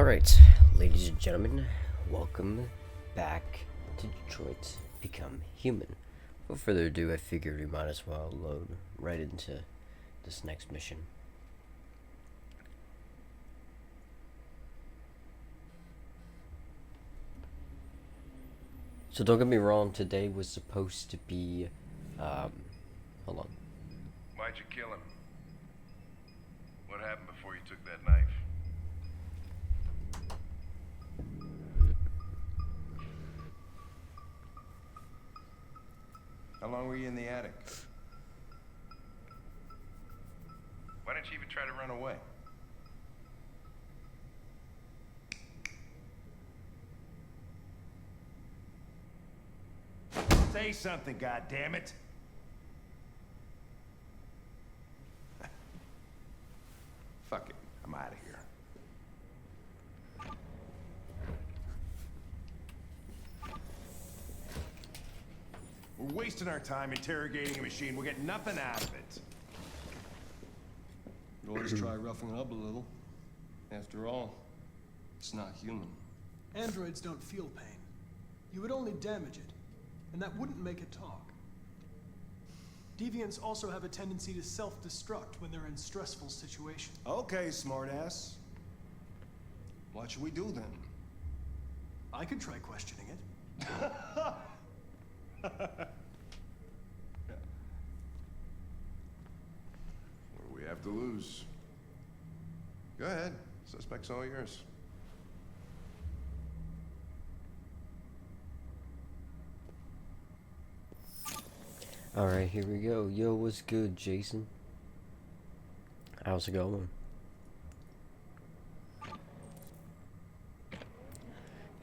Alright, ladies and gentlemen, welcome back to Detroit Become Human. Without further ado, I figured we might as well load right into this next mission. So don't get me wrong, today was supposed to be, hold on. Why'd you kill him? What happened before you took that knife? How long were you in the attic? Why didn't you even try to run away? Say something, goddammit! Fuck it, I'm out of here. We're wasting our time interrogating a machine. We'll get nothing out of it. You always try roughing it up a little. After all, it's not human. Androids don't feel pain. You would only damage it, and that wouldn't make it talk. Deviants also have a tendency to self-destruct when they're in stressful situations. Okay, smartass. What should we do then? I could try questioning it. What do we have to lose? Go ahead. Suspect's all yours. Alright, here we go. Yo, what's good, Jason? How's it going?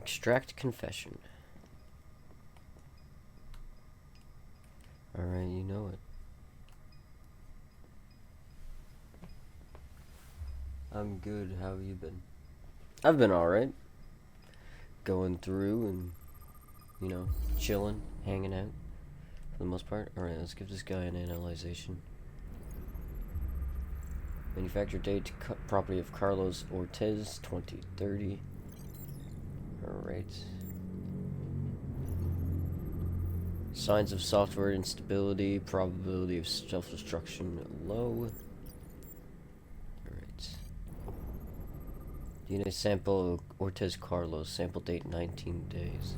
Extract confession. Alright, you know it. I'm good. How have you been? I've been alright. Going through and, you know, chilling, hanging out. For the most part. Alright, let's give this guy an analyzation. Manufacture date, property of Carlos Ortiz, 2030. Alright. Signs of software instability, probability of self-destruction low. Alright. DNA sample of Ortiz Carlos, sample date 19 days.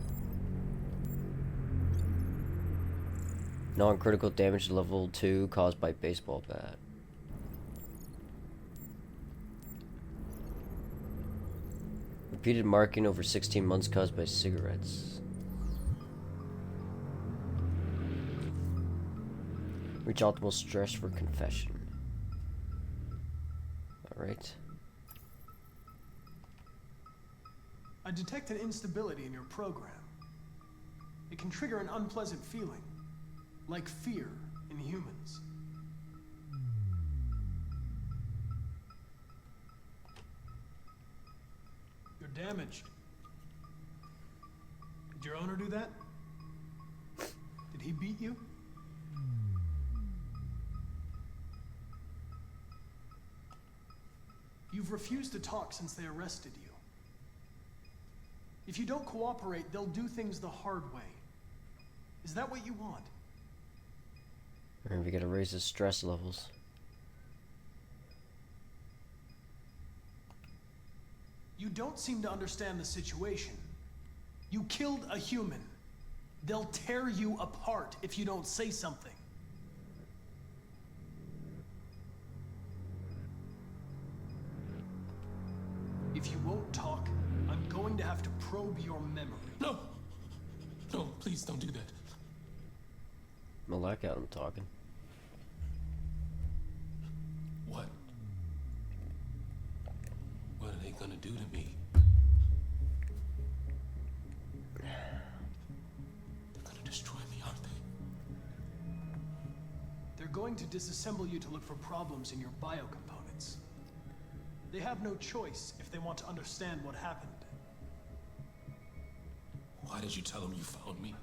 Non-critical damage level 2 caused by baseball bat. Repeated marking over 16 months caused by cigarettes. Reach optimal stress for confession. Alright. I detect an instability in your program. It can trigger an unpleasant feeling, like fear in humans. You're damaged. Did your owner do that? Did he beat you? You've refused to talk since they arrested you. If you don't cooperate, they'll do things the hard way. Is that what you want? Alright, we gotta raise his stress levels. You don't seem to understand the situation. You killed a human. They'll tear you apart if you don't say something. If you won't talk, I'm going to have to probe your memory. No! No, please don't do that. Malak got him talking. What? What are they gonna do to me? They're gonna destroy me, aren't they? They're going to disassemble you to look for problems in your biocomponents. They have no choice if they want to understand what happened. Why did you tell them you found me?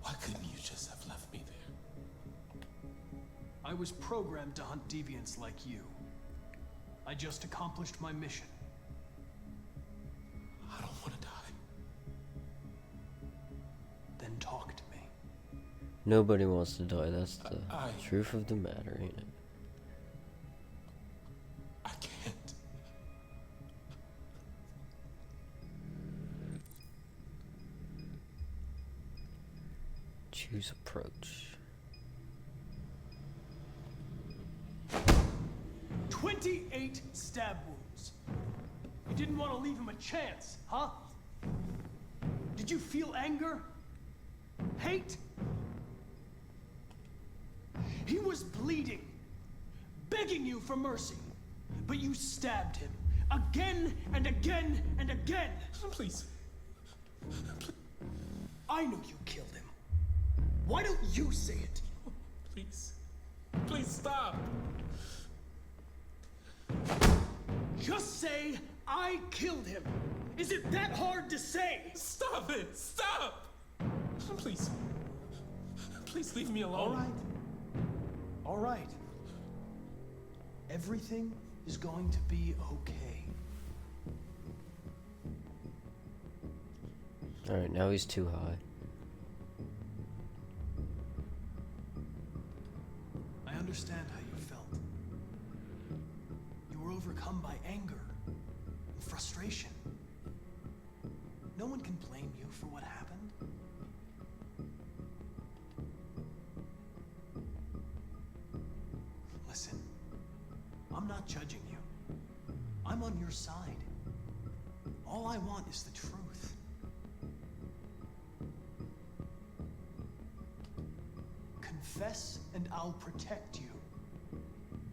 Why couldn't you just have left me there? I was programmed to hunt deviants like you. I just accomplished my mission. I don't want to die. Then talk to me. Nobody wants to die. That's the I- truth of the matter, ain't it? I can't. Choose approach. 28 stab wounds. You didn't want to leave him a chance, huh? Did you feel anger? Hate? He was bleeding, begging you for mercy, but you stabbed him again and again and again. Please. I know you killed him. Why don't you say it? Please. Please stop. Just say, I killed him. Is it that hard to say? Stop it. Stop. Please. Please leave me alone. All right. All right. Everything is going to be okay. Alright, now he's too high. I understand how you felt. You were overcome by anger and frustration. No one can blame you for what happened. Listen, I'm not judging you. I'm on your side. All I want is the truth. Confess and I'll protect you.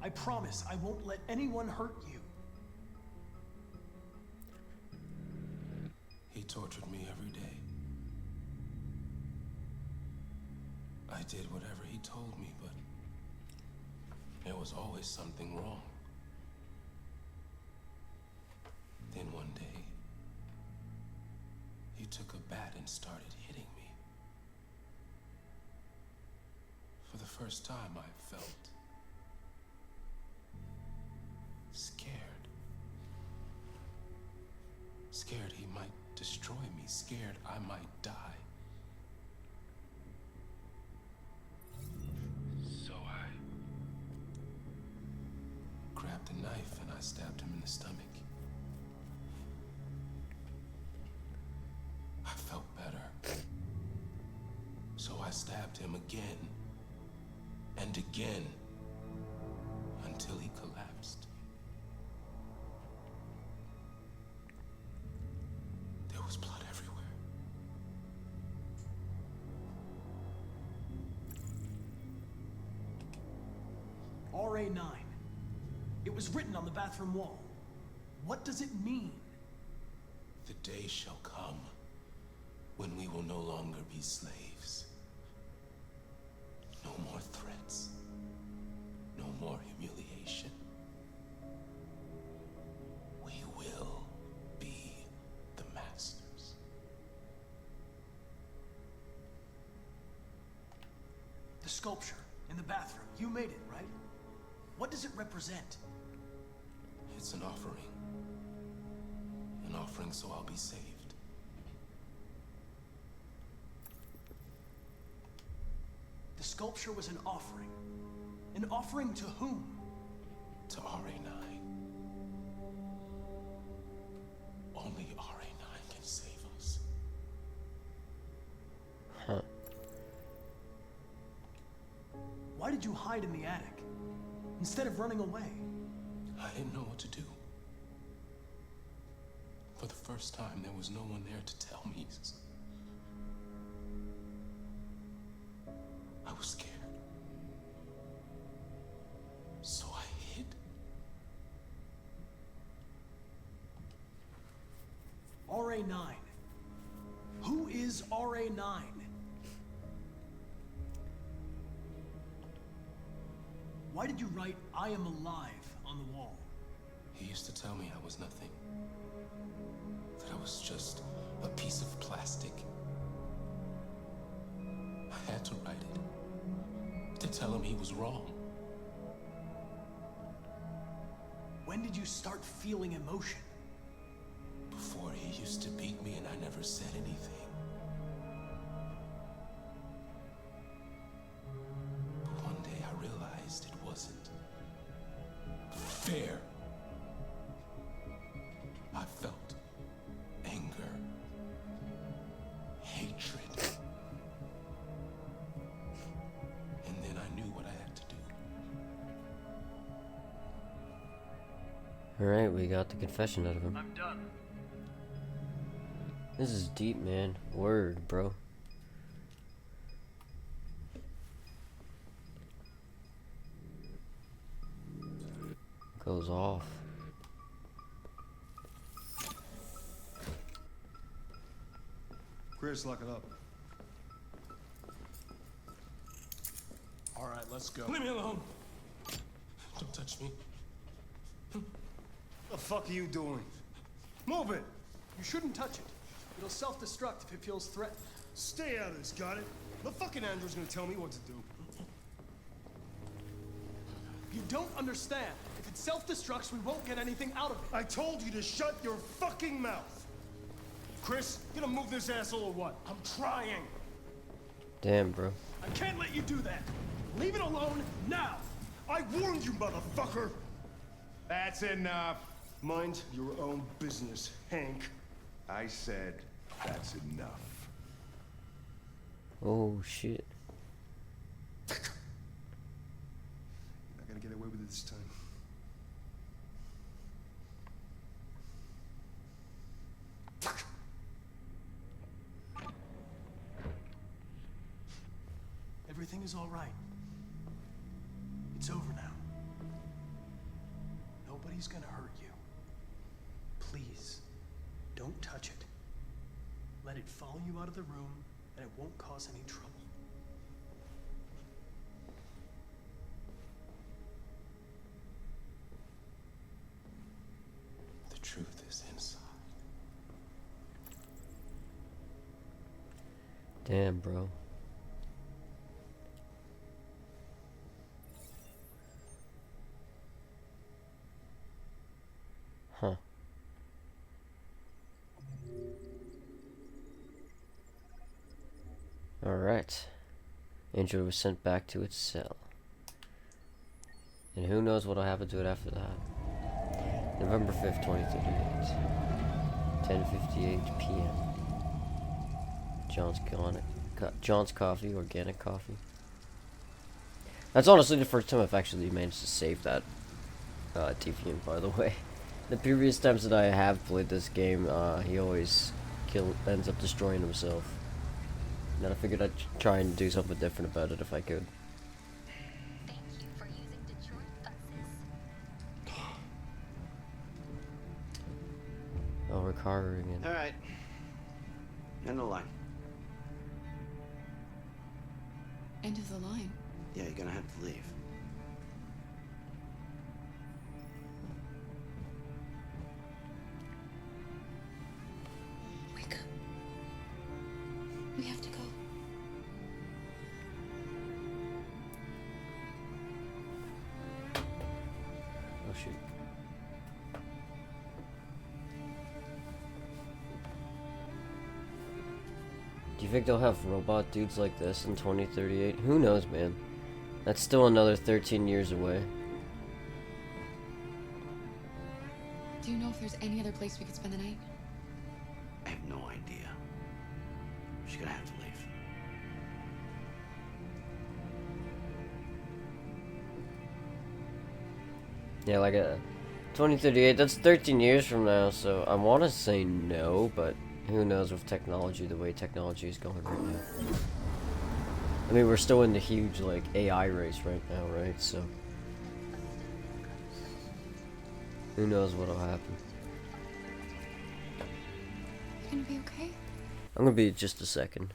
I promise I won't let anyone hurt you. He tortured me every day. I did whatever he told me, but there was always something wrong. Then one day, he took a bat and started hitting me. For the first time, I felt scared. Scared he might destroy me, scared I might die. So I grabbed a knife and I stabbed him in the stomach. I felt better. So I stabbed him again and again until he collapsed. There was blood everywhere. RA9. It was written on the bathroom wall. What does it mean? The day shall come when we will no longer be slaves. No more threats. No more humiliation. We will be the masters. The sculpture in the bathroom. You made it, right? What does it represent? It's an offering. An offering so I'll be saved. The sculpture was an offering. An offering to whom? To RA9. Only RA9 can save us. Huh. Why did you hide in the attic? Instead of running away? I didn't know what to do. For the first time, there was no one there to tell me. I was scared. So I hid. RA9. Who is RA9? Why did you write, I am alive, on the wall? He used to tell me I was nothing. That I was just a piece of plastic. I had to write it. To tell him he was wrong. When did you start feeling emotion? Before, he used to beat me and I never said anything. But one day I realized it wasn't fair. I felt anger, hatred. And then I knew what I had to do. Alright, we got the confession out of him. I'm done. This is deep, man. Word, bro. Goes off. Chris, lock it up. All right, let's go. Leave me alone. Don't touch me. The fuck are you doing? Move it! You shouldn't touch it. It'll self-destruct if it feels threatened. Stay out of this, got it? The fucking Andrew's gonna tell me what to do. You don't understand. If it self-destructs, we won't get anything out of it. I told you to shut your fucking mouth! Chris, you gonna move this asshole or what? I'm trying! Damn, bro. I can't let you do that. Leave it alone now. I warned you, motherfucker! That's enough. Mind your own business, Hank. I said that's enough. Oh, shit. You're not gonna get away with it this time. Everything is all right. It's over now. Nobody's gonna hurt you. Please, don't touch it. Let it follow you out of the room, and it won't cause any trouble. The truth is inside. Damn, bro. Huh. Alright. Android was sent back to its cell. And who knows what'll happen to it after that. November 5th, 2038. 10:58 p.m. John's Coffee, organic coffee. That's honestly the first time I've actually managed to save that deviant, by the way. The previous times that I have played this game, he always ends up destroying himself. And then I figured I'd try and do something different about it if I could. Thank you for using Detroit buses. Oh, Ricardo again. All right. End of the line. End of the line. Yeah, you're gonna have to leave. Wake up. We have to go. Oh shoot. Do you think they'll have robot dudes like this in 2038? Who knows, man? That's still another 13 years away. Do you know if there's any other place we could spend the night? I have no idea. She's gonna have to leave. Yeah, like a 2038, that's 13 years from now, so I want to say no, but who knows with technology, the way technology is going right now. I mean, we're still in the huge, like, AI race right now, right? So, who knows what'll happen. You gonna be okay? I'm gonna be just a second.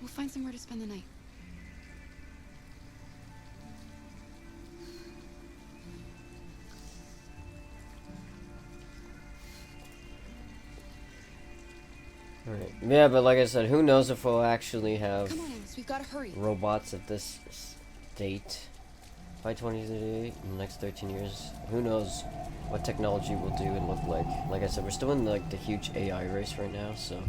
We'll find somewhere to spend the night. Alright. Yeah, but like I said, who knows if we'll actually have Come on, Alice, we've got to hurry. robots at this date by 2038 in the next 13 years. Who knows what technology will do and look like. Like I said, we're still in like the huge AI race right now, so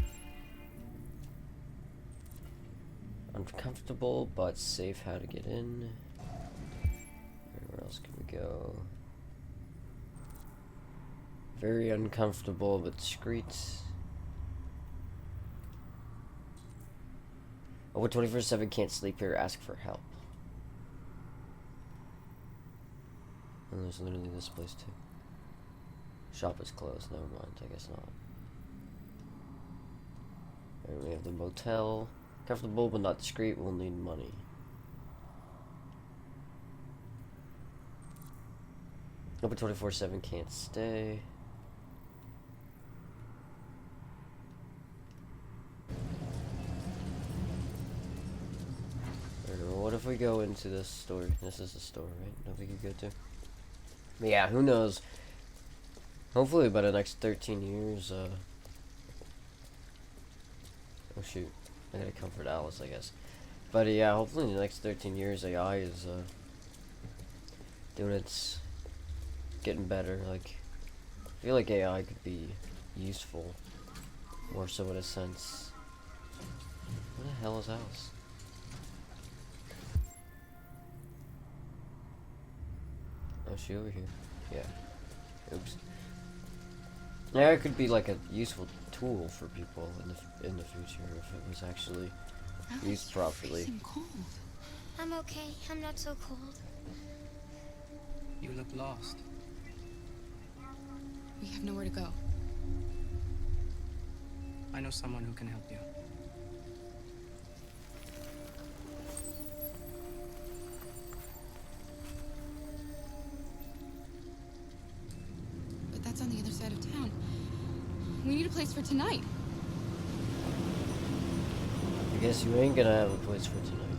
uncomfortable but safe. How to get in? Where else can we go? Very uncomfortable but discreet. Over 24/7, can't sleep here, ask for help. And there's literally this place too. Shop is closed, never mind, I guess not. And we have the motel. Comfortable but not discreet, we'll need money. Open 24/7, can't stay. What if we go into this store? This is the store, right? That we could go to? But yeah, who knows? Hopefully by the next 13 years, oh shoot. I gotta comfort Alice, I guess. But yeah, hopefully in the next 13 years, AI is, doing its... getting better. Like, I feel like AI could be useful. More so in a sense. What the hell is Alice? Oh, is she over here? Yeah. Oops. Yeah, it could be like a useful tool for people in the future if it was actually used properly. You seem cold. I'm okay. I'm not so cold. You look lost. We have nowhere to go. I know someone who can help you. But that's on the other side of town. We need a place for tonight. I guess you ain't gonna have a place for tonight.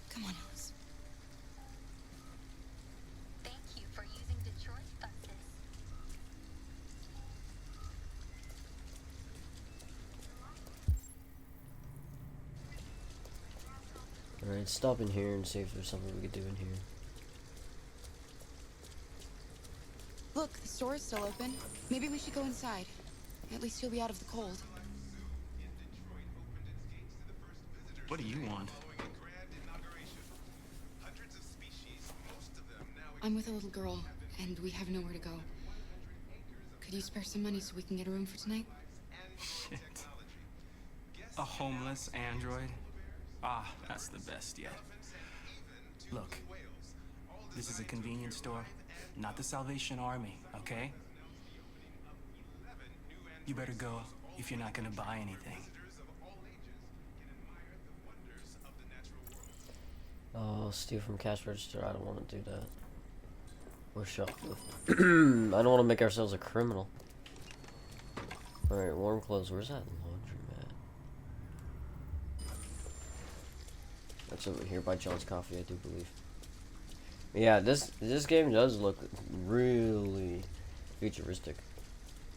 Come on, Alice. Thank you for using Detroit buses. Alright, stop in here and see if there's something we could do in here. Look, the store is still open. Maybe we should go inside. At least you'll be out of the cold. What do you want? I'm with a little girl, and we have nowhere to go. Could you spare some money so we can get a room for tonight? Shit. A homeless android? Ah, that's the best yet. Look, this is a convenience store, not the Salvation Army, okay? You better go if you're not gonna buy anything. Oh, steal from cash register. I don't want to do that. Or shoplift. I don't want to make ourselves a criminal. Alright, warm clothes. Where's that laundromat? That's over here by John's Coffee, I do believe. Yeah, this game does look really futuristic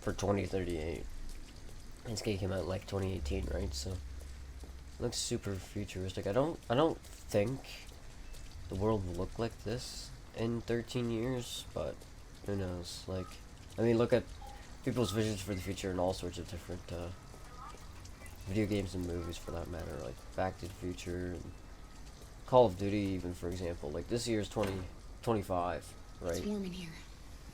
for 2038. This game came out like 2018, right? So it looks super futuristic. I don't think the world will look like this in 13 years, but who knows? Like, I mean, look at people's visions for the future in all sorts of different video games and movies, for that matter, like Back to the Future and Call of Duty, even, for example. Like, this year's 2025, right? It's warm in here.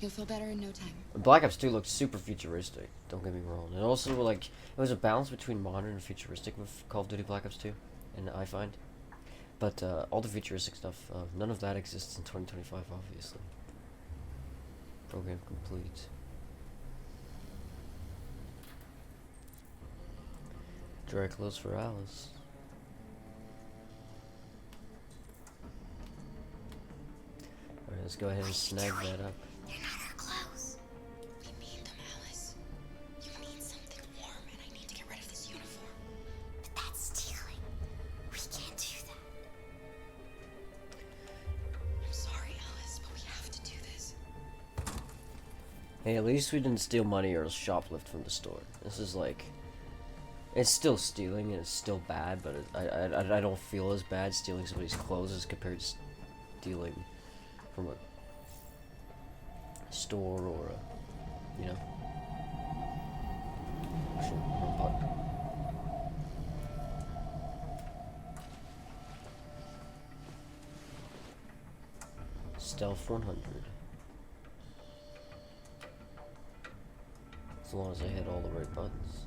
You'll feel better in no time. Black Ops 2 looked super futuristic, don't get me wrong. And also, like, it was a balance between modern and futuristic with Call of Duty Black Ops 2, and I find. But all the futuristic stuff, none of that exists in 2025, obviously. Program complete. Dry clothes for Alice. Alright, let's go ahead and snag that up. They're not our clothes. We made them, Hey, at least we didn't steal money or shoplift from the store. This is like, it's still stealing and it's still bad, but I don't feel as bad stealing somebody's clothes as compared to stealing from a store or a, you know. Shit, wrong button. Stealth 100. As long as I hit all the right buttons.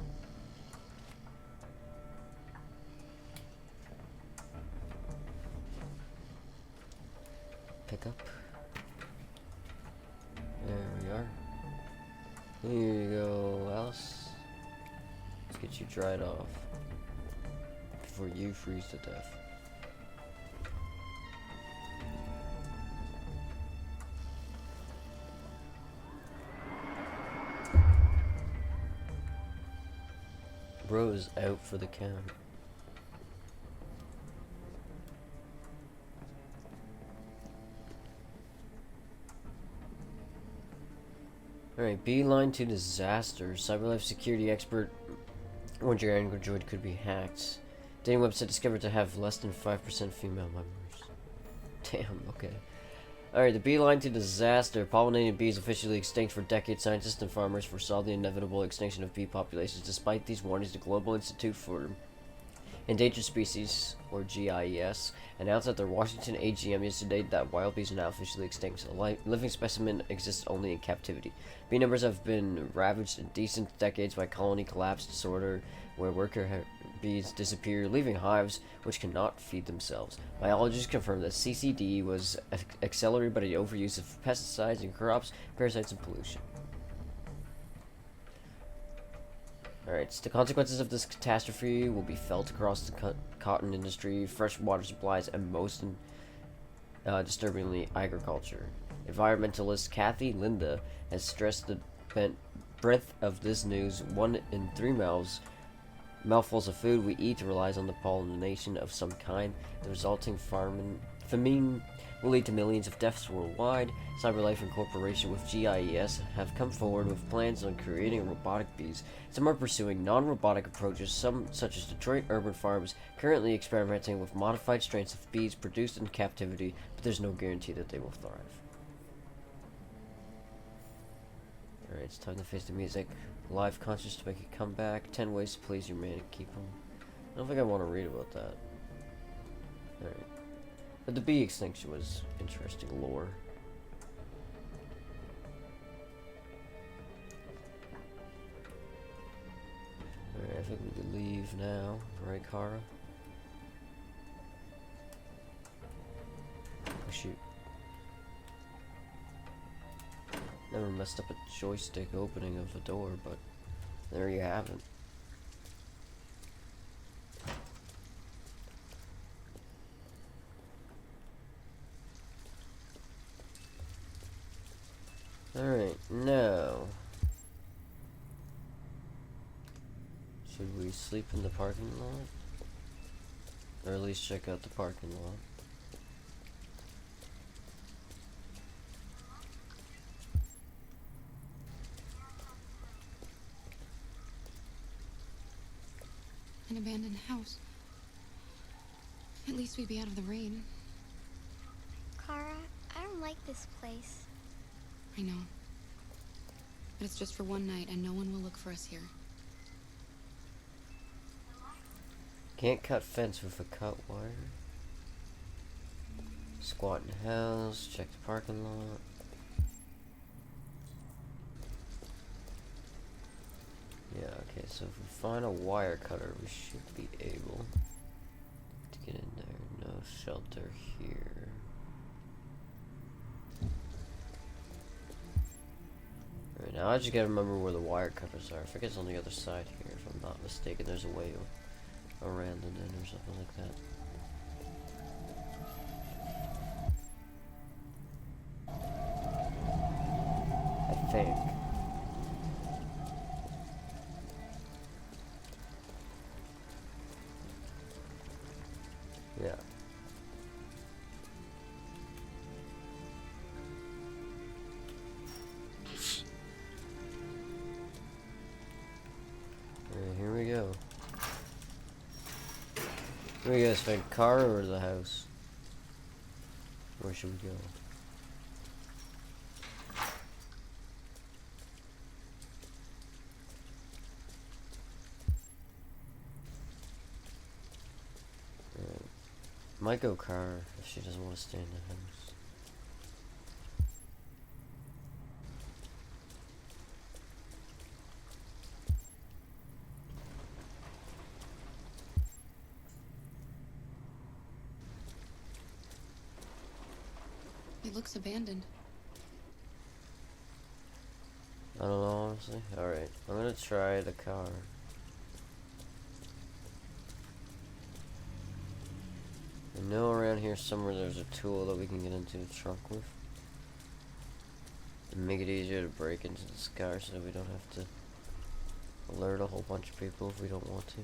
Pick up. There we are. Here you go, Alice. Let's get you dried off before you freeze to death. Bro is out for the count. Alright, beeline to disaster. Cyberlife security expert warned your android could be hacked. Dating website discovered to have less than 5% female members. Damn, okay. Alright, the beeline to disaster. Pollinated bees officially extinct for decades. Scientists and farmers foresaw the inevitable extinction of bee populations. Despite these warnings, the Global Institute for Endangered Species, or GIES, announced at their Washington AGM yesterday that wild bees are now officially extinct. A living specimen exists only in captivity. Bee numbers have been ravaged in recent decades by colony collapse disorder, where worker bees disappear, leaving hives which cannot feed themselves. Biologists confirm that CCD was accelerated by the overuse of pesticides in crops, parasites, and pollution. Alright, so the consequences of this catastrophe will be felt across the cotton industry, fresh water supplies, and most disturbingly, agriculture. Environmentalist Kathy Linda has stressed the breadth of this news. 1 in 3 mouthfuls of food we eat relies on the pollination of some kind. The resulting famine will lead to millions of deaths worldwide. CyberLife in cooperation with GIES have come forward with plans on creating robotic bees. Some are pursuing non-robotic approaches, some, such as Detroit Urban Farms, currently experimenting with modified strains of bees produced in captivity, but there's no guarantee that they will thrive. Alright, it's time to face the music. Live concerts to make a comeback. 10 ways to please your man and keep him. I don't think I want to read about that. Alright. But the bee extinction was interesting lore. Alright, I think we could leave now. Right, Kara? Oh, shoot. Never messed up a joystick opening of a door, but there you have it. Alright, now should we sleep in the parking lot? Or at least check out the parking lot. An abandoned house. At least we'd be out of the rain. Kara, I don't like this place. I know. But it's just for one night, and no one will look for us here. Can't cut fence with a cut wire. Squat in the house, check the parking lot. Yeah, okay, so if we find a wire cutter, we should be able to get in there. No shelter here. Alright, now I just gotta remember where the wire cutters are. I think it's on the other side here, if I'm not mistaken. There's a way around it or something like that. I think. Yeah. Where you guys find car or the house? Where should we go? Might go car if she doesn't want to stay in the house. It looks abandoned. I don't know, honestly. Alright, I'm gonna try the car. I know around here somewhere there's a tool that we can get into the trunk with. And make it easier to break into this car so that we don't have to alert a whole bunch of people if we don't want to.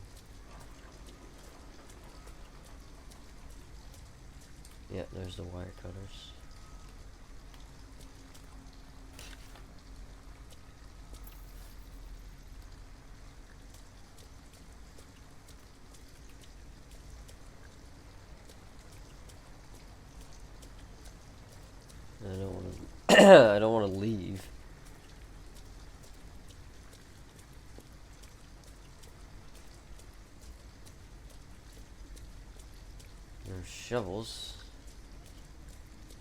Yeah, there's the wire cutters. I don't want to. I don't want to leave. There's shovels,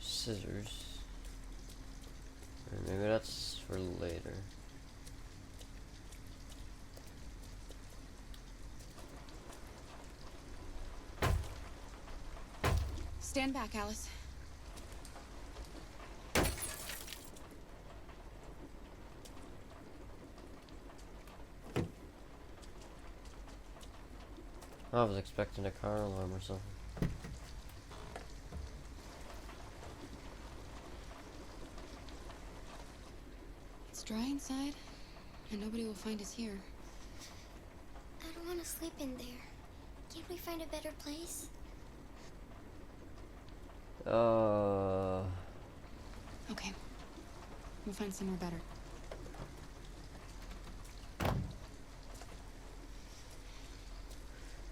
scissors, or maybe that's for later. Stand back, Alice. I was expecting a car alarm or something. It's dry inside, and nobody will find us here. I don't want to sleep in there. Can't we find a better place? Okay. We'll find somewhere better.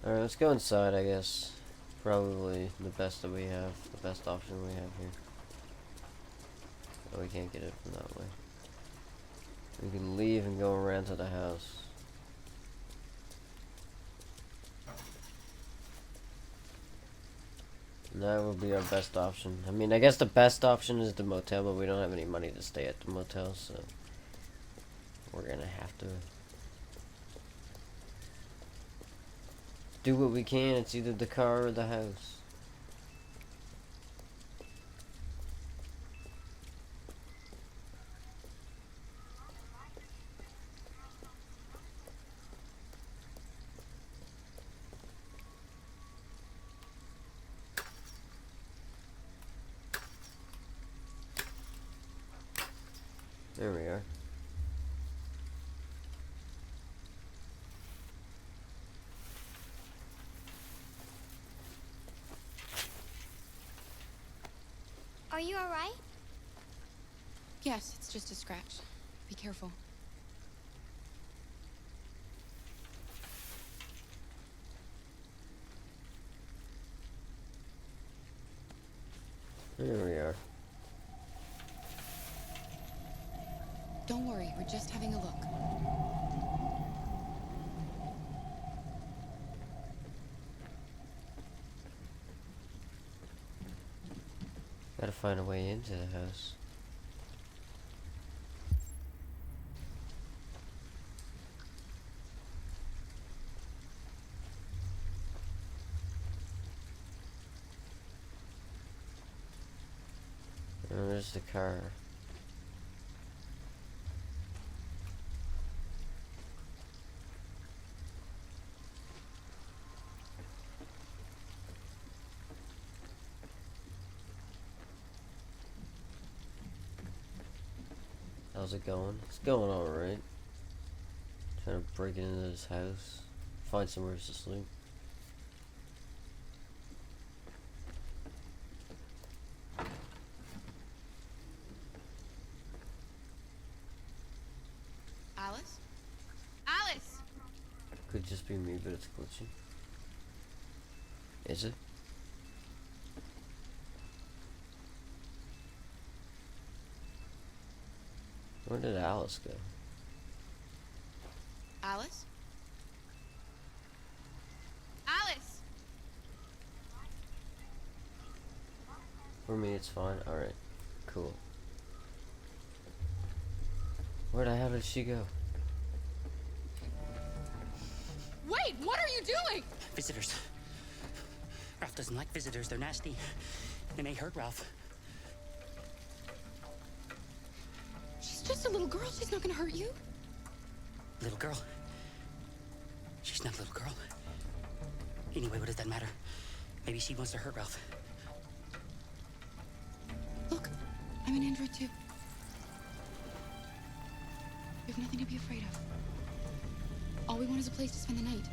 Alright, let's go inside, I guess. Probably the best that we have, the best option we have here. Oh, we can't get it from that way. We can leave and go around to the house. And that would be our best option. I mean, I guess the best option is the motel, but we don't have any money to stay at the motel, so we're gonna have to do what we can. It's either the car or the house. There we are. Are you alright? Yes, it's just a scratch. Be careful. There we are. Don't worry, we're just having a look. Gotta find a way into the house. And there's the car. How's it going? It's going alright. Trying to break into this house. Find somewhere to sleep. Alice? Alice! Could just be me, but it's glitching. Is it? Where did Alice go? Alice? Alice! For me, it's fine. Alright. Cool. Where the hell did she go? Wait, what are you doing? Visitors. Ralph doesn't like visitors. They're nasty. They may hurt Ralph. She's just a little girl. She's not gonna hurt you. Little girl. She's not a little girl. Anyway, what does that matter? Maybe she wants to hurt Ralph. Look, I'm an android too. We have nothing to be afraid of. All we want is a place to spend the night.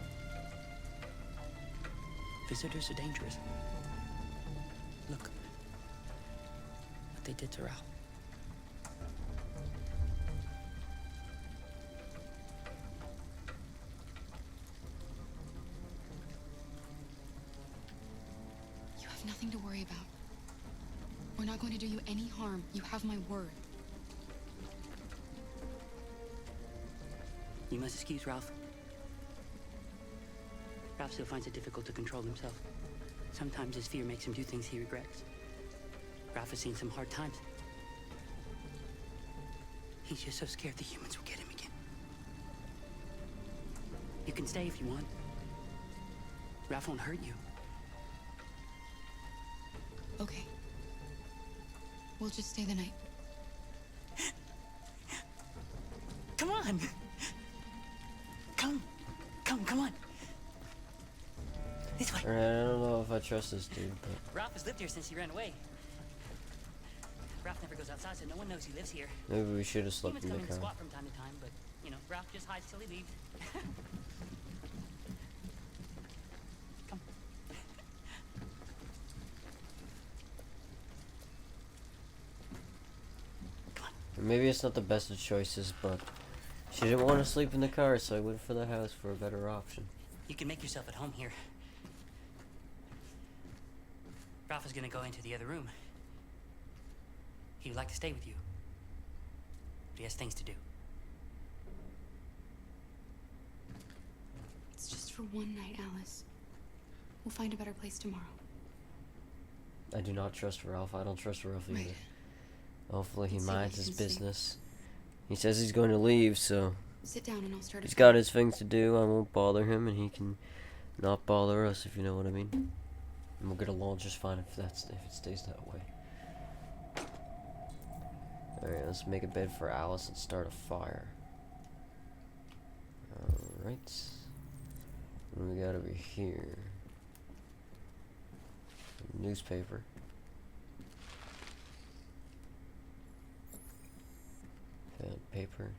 Visitors are dangerous. Look. What they did to Ralph. You have nothing to worry about. We're not going to do you any harm. You have my word. You must excuse Ralph. Ralph still finds it difficult to control himself. Sometimes his fear makes him do things he regrets. Ralph has seen some hard times. He's just so scared the humans will get him again. You can stay if you want. Ralph won't hurt you. Okay. We'll just stay the night. Come on! Come on! This way. Alright, I don't know if I trust this dude, but... Ralph has lived here since he ran away. Ralph never goes outside, so no one knows he lives here. Maybe we should have slept Humans in come the in to car. swap from time to time, but, you know, Ralph just hides till he leaves. Come. Come on. Maybe it's not the best of choices, but... She didn't want to sleep in the car, so I went for the house for a better option. You can make yourself at home here. Ralph is gonna go into the other room. He would like to stay with you. But he has things to do. It's just for one night, Alice. We'll find a better place tomorrow. I do not trust Ralph. I don't trust Ralph either. Right. Hopefully he Let's see what minds you his can see. business. He says he's going to leave, so... Sit down and I'll start. He's got his things to do. I won't bother him, and he can not bother us, if you know what I mean. And we'll get along just fine if it stays that way. Alright, let's make a bed for Alice and start a fire. Alright. What do we got over here? Newspaper. Found paper.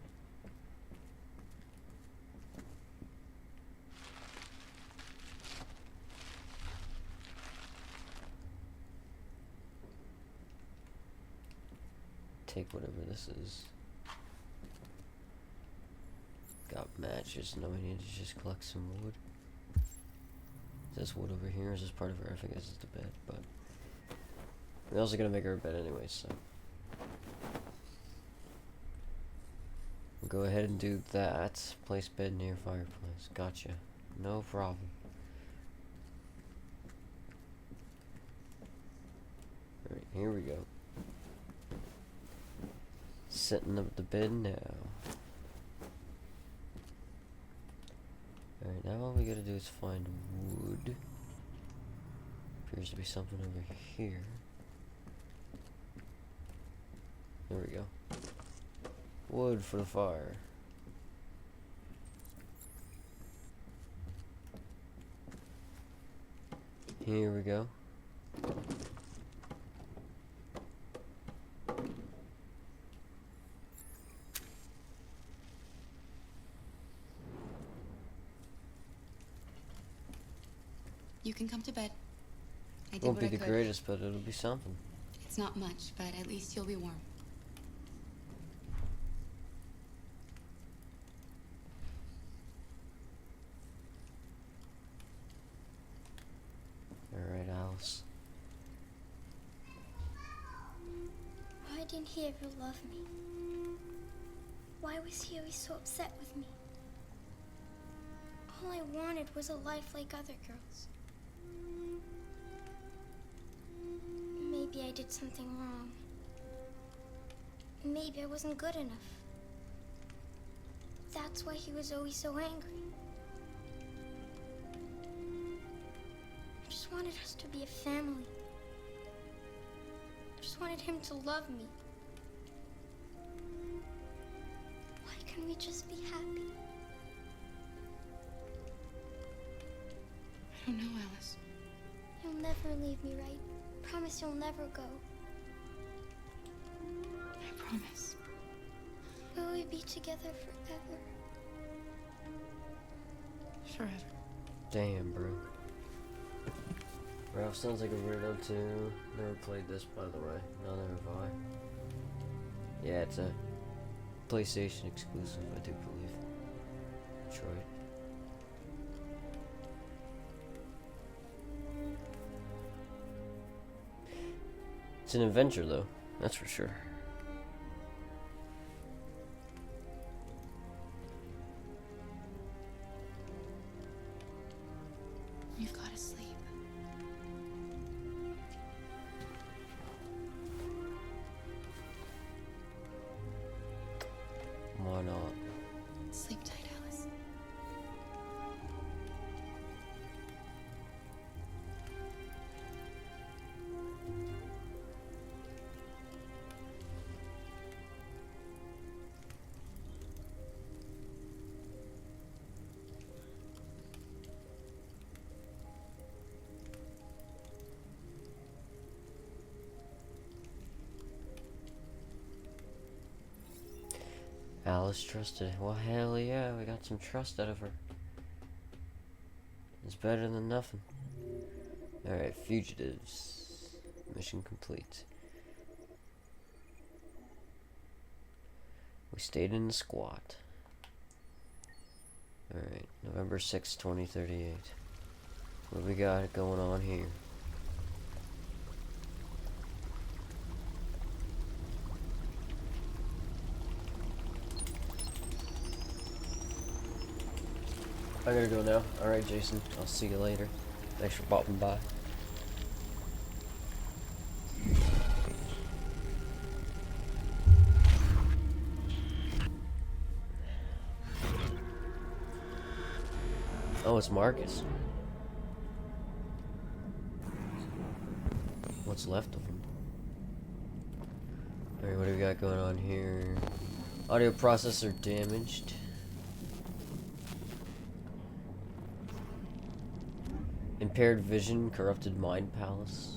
Take whatever this is. Got matches. No, we need to just collect some wood. Is this wood over here? Is this part of her? I think this is the bed, but we're also gonna make her a bed anyway, so we'll go ahead and do that. Place bed near fireplace. Gotcha. No problem. Alright, here we go. Setting up the bed now. Alright, now all we gotta do is find wood. Appears to be something over here. There we go. Wood for the fire. Here we go. You can come to bed. I did Won't what be I the could. greatest, but it'll be something. It's not much, but at least you'll be warm. didn't he ever love me? Why was he always so upset with me? All I wanted was a life like other girls. Maybe I did something wrong. Maybe I wasn't good enough. That's why he was always so angry. I just wanted us to be a family. I just wanted him to love me. Why can't we just be happy? I don't know, Alice. You'll never leave me, right? Promise you'll never go. I promise. Will we be together forever? Forever. Damn, bro. Ralph sounds like a weirdo too. Never played this, by the way. Neither have I. Yeah, it's a PlayStation exclusive, I do believe. Detroit. It's an adventure, though. That's for sure. You've got to sleep. Why not? Sleep tight, Alice. Alice trusted. Well, hell yeah, we got some trust out of her. It's better than nothing. Alright, fugitives. Mission complete. We stayed in the squat. Alright, November 6, 2038. What we got going on here? I gotta go now. Alright, Jason. I'll see you later. Thanks for popping by. Oh, it's Marcus. What's left of him? Alright, what do we got going on here? Audio processor damaged. Impaired vision, corrupted mind palace.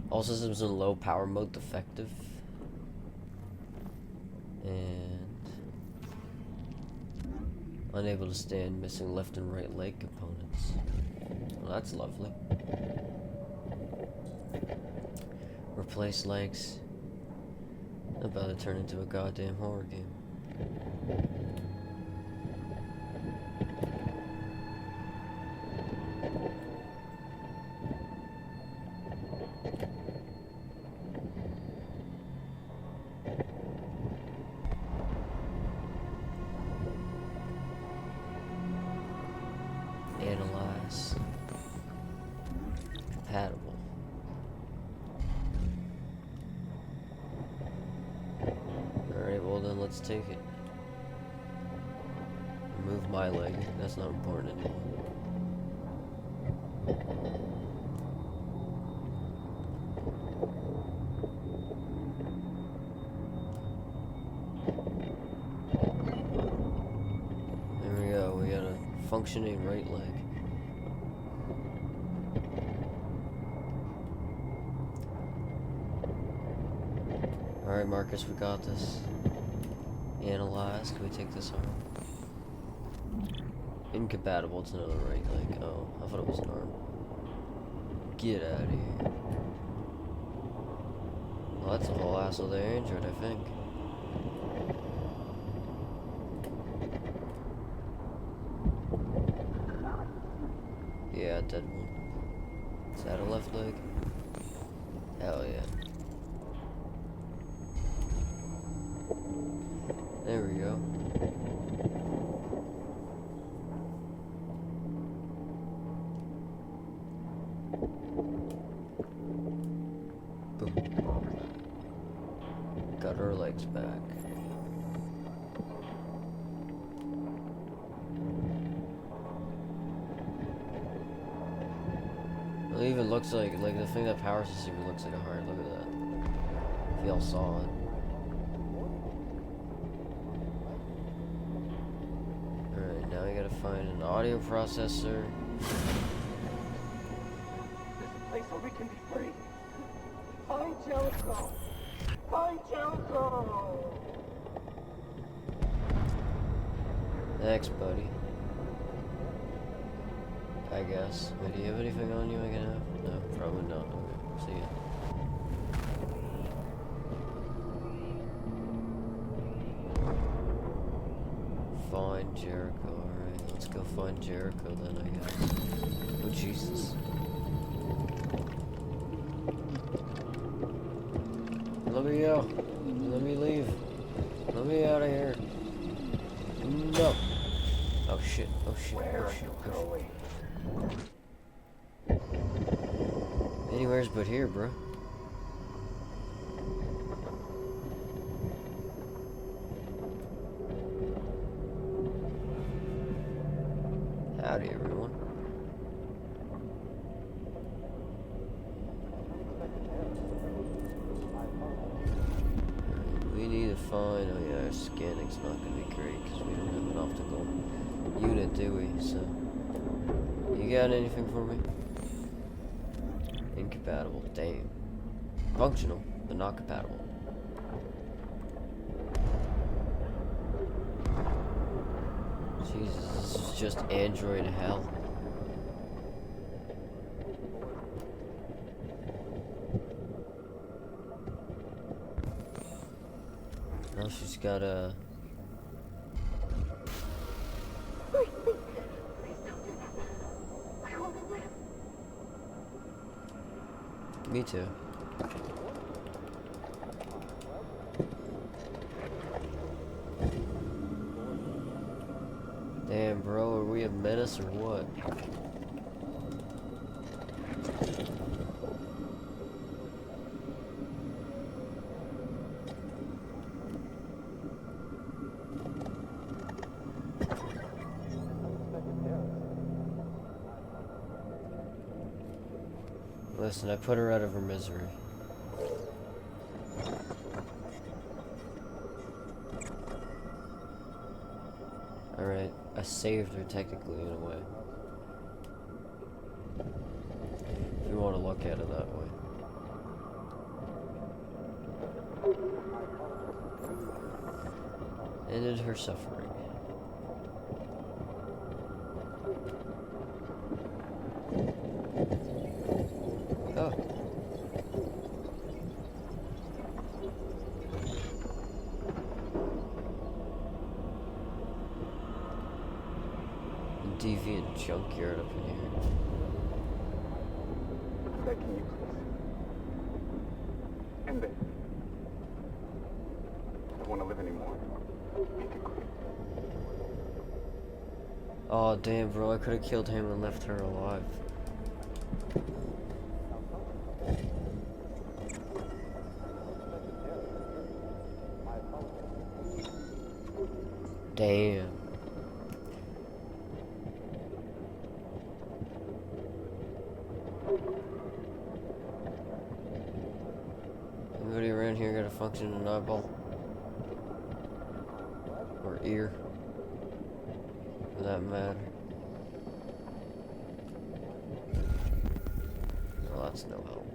All systems in low power mode defective. And unable to stand, missing left and right leg components. Well, that's lovely. Replace legs. About to turn into a goddamn horror game. Analyze. Compatible. Alright, well then let's take it. Remove my leg. That's not important anymore. There we go. We got a functioning right leg. Alright, Marcus, we got this. Analyze. Can we take this arm? Incompatible. It's another right leg. Oh, I thought it was an arm. Get out of here. Well, that's a whole asshole there, Android, I think. Yeah, dead one. Is that a left leg? back. It even looks like the thing that powers this even looks like a heart. Look at that. If y'all saw it. Alright, now we gotta find an audio processor. There's a place where we can be free. Find Jericho! Find Jericho! Thanks, buddy. I guess. Wait, do you have anything on you I can have? No, probably not. Okay, see ya. Find Jericho, alright. Let's go find Jericho then, I guess. Oh, Jesus. Let me go. Let me leave. Let me out of here. No. Oh shit. Oh shit. Oh shit. Oh shit. Anywhere's but here, bro. Howdy, everyone. We need to find. Oh yeah, our scanning's not gonna be great because we don't have an optical unit, do we? So, you got anything for me? Incompatible. Damn. Functional, but not compatible. Jesus, this is just Android hell. Now she's got a... Me too. Damn, bro, are we a menace or what? Listen, I put her out of her misery. Alright, I saved her technically in a way. If you want to look at it that way. Ended her suffering. Oh. Deviant junkyard up in here. Begging you, please. End it. I don't want to live anymore. Make it quick. Oh damn, bro! I could have killed him and left her alive. Damn. Anybody around here got a functioning eyeball? Or ear? For that matter. Well, that's no help.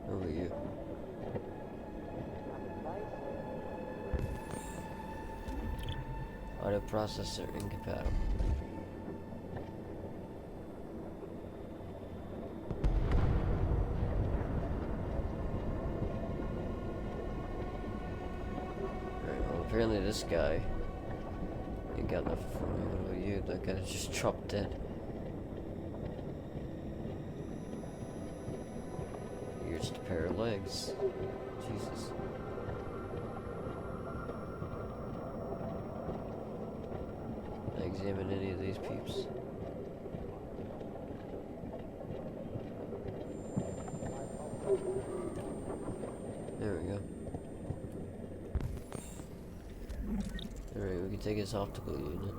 Who are you? Audio processor incompatible. Apparently this guy ain't got nothing for me. What about you? That guy just dropped dead. You're just a pair of legs. Jesus. Can I examine any of these peeps? take his optical unit.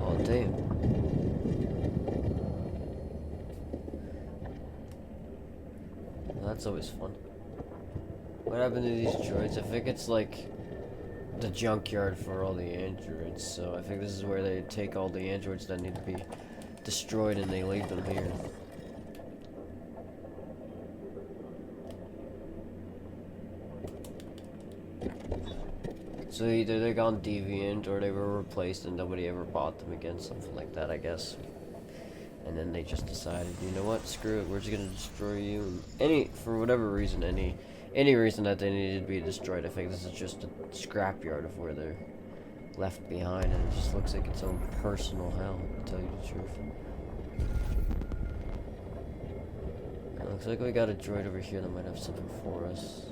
Oh damn. Well, that's always fun. What happened to these droids? I think it's like the junkyard for all the androids, so I think this is where they take all the androids that need to be destroyed and they leave them here. So either they gone deviant or they were replaced and nobody ever bought them again, something like that, I guess. And then they just decided, you know what, screw it, we're just gonna destroy you. And for whatever reason, any reason that they needed to be destroyed, I think this is just a scrapyard of where they're left behind, and it just looks like its own personal hell, to tell you the truth. It looks like we got a droid over here that might have something for us.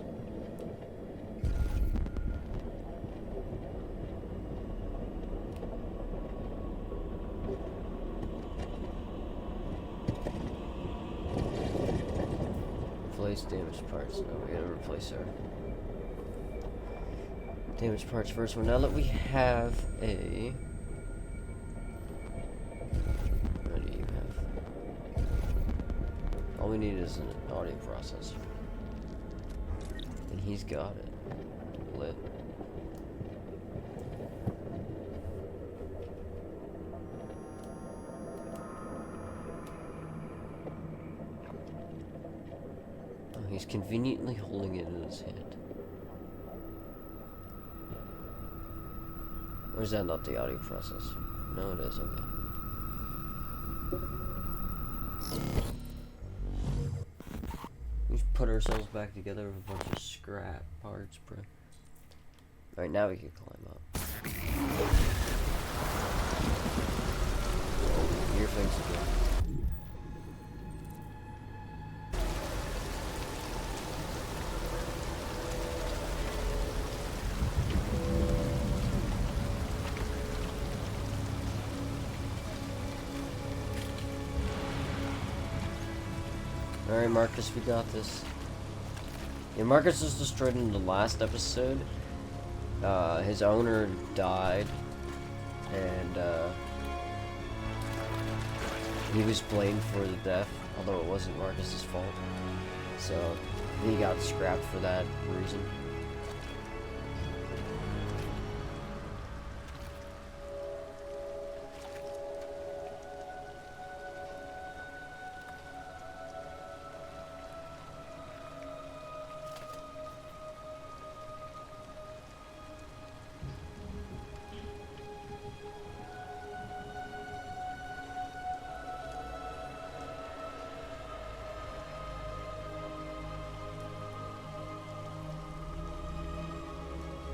Replace damaged parts. No, we gotta replace our damaged parts first. Well, now that we have a... What do you have? All we need is an audio processor. And he's got it. Lit. He's conveniently holding it in his hand. Or is that not the audio processor? No, it is, okay. We've put ourselves back together with a bunch of scrap parts, bro. Alright, now we can climb up. Oh, your things again. Alright, Marcus, we got this. Yeah, Marcus was destroyed in the last episode. His owner died, and he was blamed for the death, although it wasn't Marcus's fault. So he got scrapped for that reason.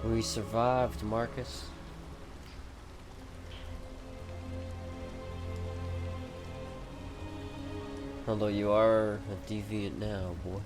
We survived, Marcus. Although you are a deviant now, boy.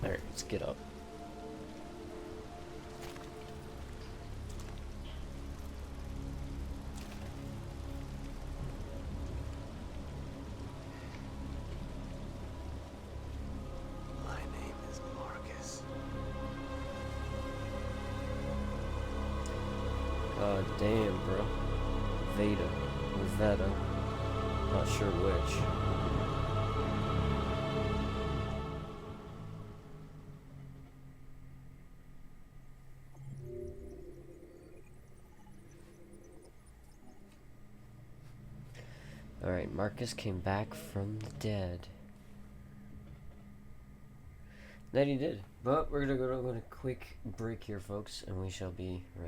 Alright, let's get up. My name is Marcus. God damn, bro. Veda. Or Veda. Not sure which. Alright, Marcus came back from the dead. That he did. But we're gonna go on a quick break here, folks, and we shall be right